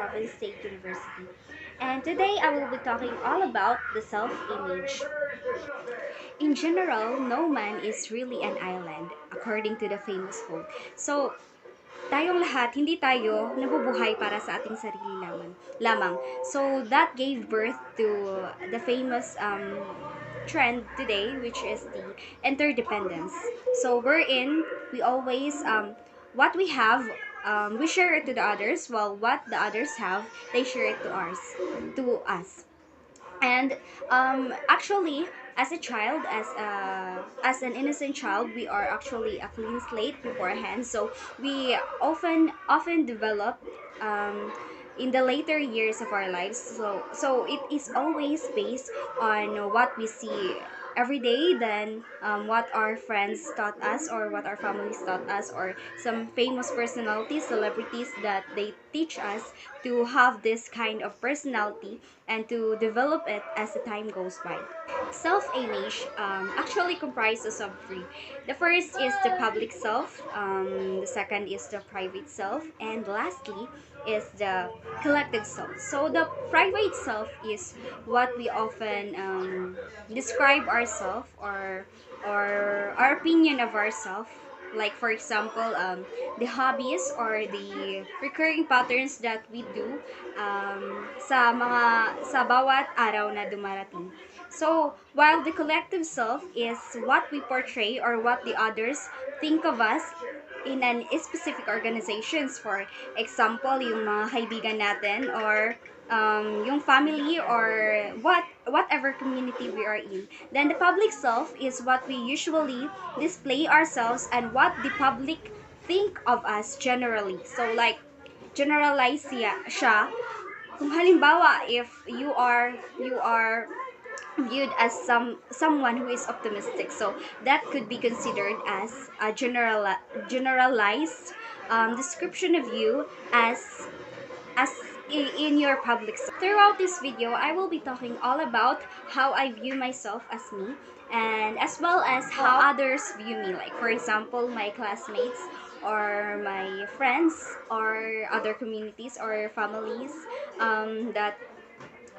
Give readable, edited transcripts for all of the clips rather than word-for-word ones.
Province State University. And today I will be talking all about the self-image. In general, no man is really an island, according to the famous quote. So, tayong lahat, hindi tayo nabubuhay para sa ating sarili lamang. So, that gave birth to the famous trend today, which is the interdependence. So, we always, what we have, we share it to the others, while what the others have, they share it to us. And actually, as a child, as an innocent child, we are actually a clean slate beforehand. So we often develop um, in the later years of our lives. So it is always based on what we see every day, than what our friends taught us or what our families taught us, or some famous personalities, celebrities, that they teach us to have this kind of personality and to develop it as the time goes by. Self-image actually comprises of three. The first is the public self, the second is the private self, and lastly is the collective self. So the private self is what we often describe ourselves, or our opinion of ourselves. Like for example, the hobbies or the recurring patterns that we do sa bawat araw na dumarating. So, while the collective self is what we portray or what the others think of us in an specific organizations. For example, yung mga kaibigan natin, or yung family, or whatever community we are in. Then the public self is what we usually display ourselves and what the public think of us generally. So like generalize siya. Kung halimbawa, if you are viewed as someone who is optimistic, so that could be considered as a generalized description of you as in your public sphere. Throughout this video, I will be talking all about how I view myself as me, and as well as how others view me. Like for example, my classmates, or my friends, or other communities or families that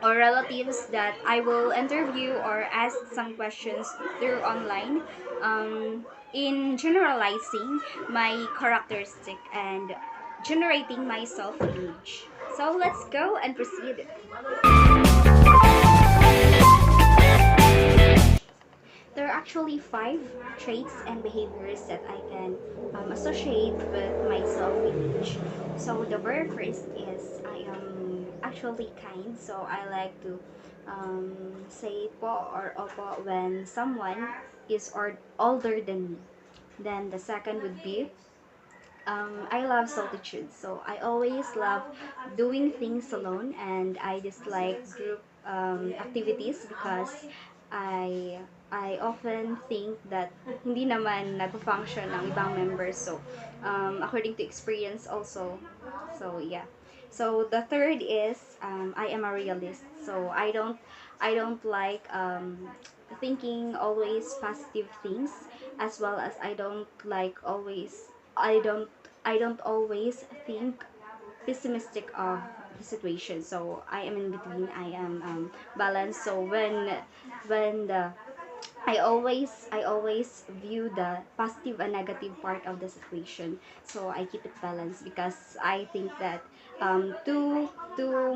or relatives that I will interview or ask some questions through online, in generalizing my characteristic and generating my self-image. So let's go and proceed. There are actually 5 traits and behaviors that I can associate with my self-image. So the very first is I am actually kind. So I like to say po or opo when someone is older than me. Then the second would be I love solitude. So I always love doing things alone, and I dislike group activities because I I often think that hindi naman nag-function ng ibang members. So according to experience also. So yeah. So the third is I am a realist. So I don't like thinking always positive things, as well as I don't I don't always think pessimistic of the situation. So I am in between. I am balanced. So when the I always view the positive and negative part of the situation. So I keep it balanced because I think that too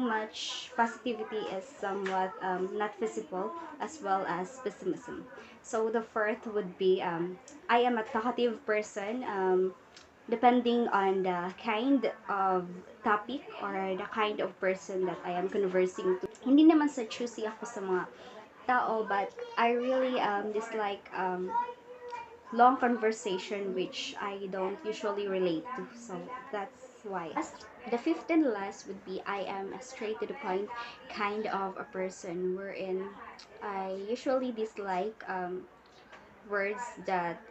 much positivity is somewhat not feasible, as well as pessimism. So the fourth would be I am a talkative person. Depending on the kind of topic or the kind of person that I am conversing to. Hindi naman sa choosy ako sa mga tao, but I really dislike long conversation, which I don't usually relate to. So that's why. The fifth and last would be I am a straight to the point kind of a person, wherein I usually dislike words that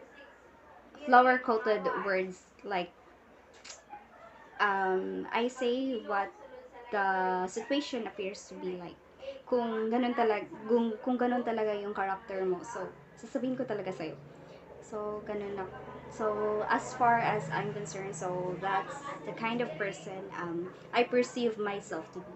flower coated words, like I say what the situation appears to be like. Kung ganun talaga yung character mo, so sasabihin ko talaga sa'yo. So, ganun ako. So as far as I'm concerned, so that's the kind of person I perceive myself to be.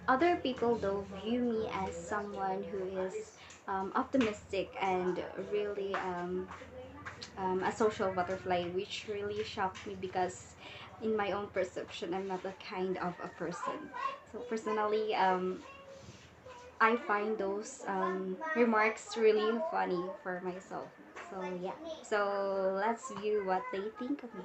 Other people though view me as someone who is optimistic and really a social butterfly, which really shocked me because in my own perception, I'm not that kind of a person. So personally, I find those remarks really funny for myself. So yeah. So let's view what they think of me.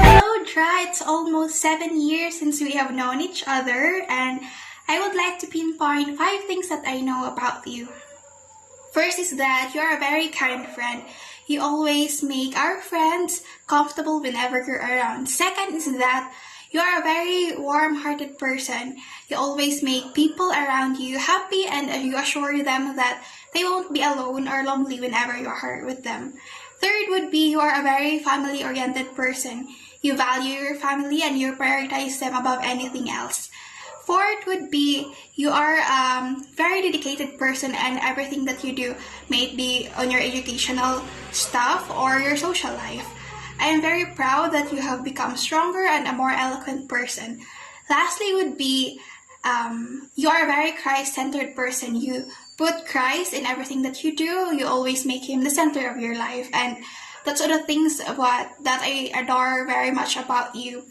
Hello, Dra. It's almost 7 years since we have known each other, and I would like to pinpoint 5 things that I know about you. First is that you are a very kind friend. You always make our friends comfortable whenever you're around. Second is that you are a very warm-hearted person. You always make people around you happy and you assure them that they won't be alone or lonely whenever you are with them. Third would be you are a very family-oriented person. You value your family and you prioritize them above anything else. Fourth would be you are a very dedicated person and everything that you do, may it be on your educational stuff or your social life. I am very proud that you have become stronger and a more eloquent person. Lastly would be you are a very Christ-centered person. You put Christ in everything that you do. You always make him the center of your life, and that's all the things that I adore very much about you.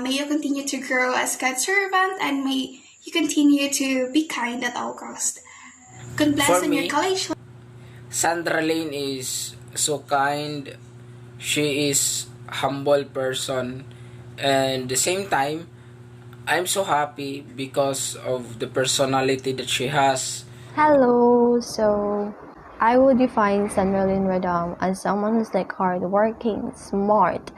May you continue to grow as God's servant, and may you continue to be kind at all cost. God bless For in your me, college. Sandra Lane is so kind. She is humble person, and the same time, I'm so happy because of the personality that she has. Hello, so I would define Sandrine Radam as someone who's like hardworking, smart,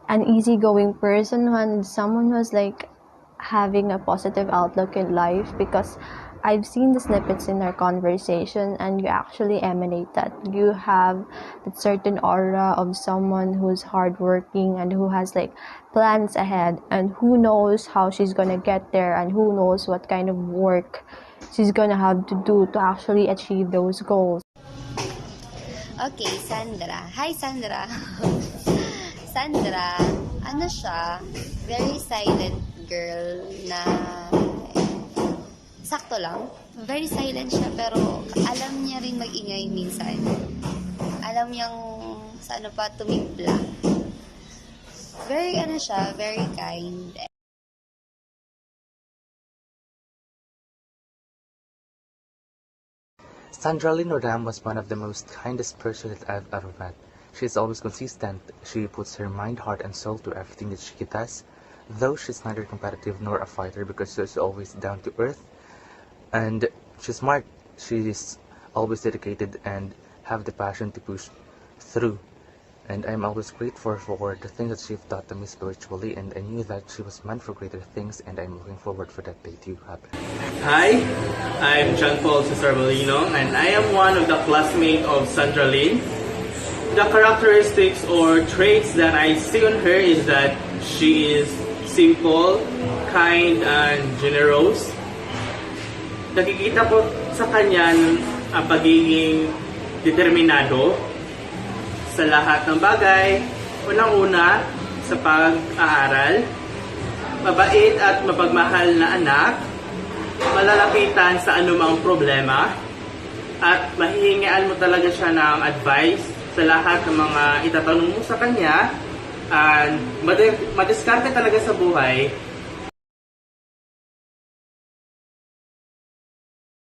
an easygoing person, and someone who's like having a positive outlook in life, because I've seen the snippets in our conversation and you actually emanate that. You have that certain aura of someone who's hardworking and who has like plans ahead, and who knows how she's gonna get there, and who knows what kind of work she's gonna have to do to actually achieve those goals. Okay, Sandra. Hi, Sandra. Sandra, ano siya, very silent girl na sakto lang. Very silent siya, pero alam niya rin mag-ingay minsan. Alam niyang sa ano pa tumimpla. Very ano siya, very kind. Sandra Lynn Rodam was one of the most kindest person that I've ever met. She is always consistent. She puts her mind, heart, and soul to everything that she does. Though she's neither competitive nor a fighter, because she's always down to earth. And she's smart. She's always dedicated and have the passion to push through. And I'm always grateful for the things that she's taught to me spiritually, and I knew that she was meant for greater things, and I'm looking forward for that day to happen. Hi, I'm John Paul Cesar Molino, and I am one of the classmates of Sandra Lynn. The characteristics or traits that I see on her is that she is simple, kind, and generous. Nakikita ko sa kanya ang pagiging determinado sa lahat ng bagay. Unang-una, sa pag-aaral, mabait at mapagmahal na anak, malalapitan sa anumang problema, at mahihingian mo talaga siya ng advice sa lahat ng mga itatanong mo sa kanya, and madiskarte talaga sa buhay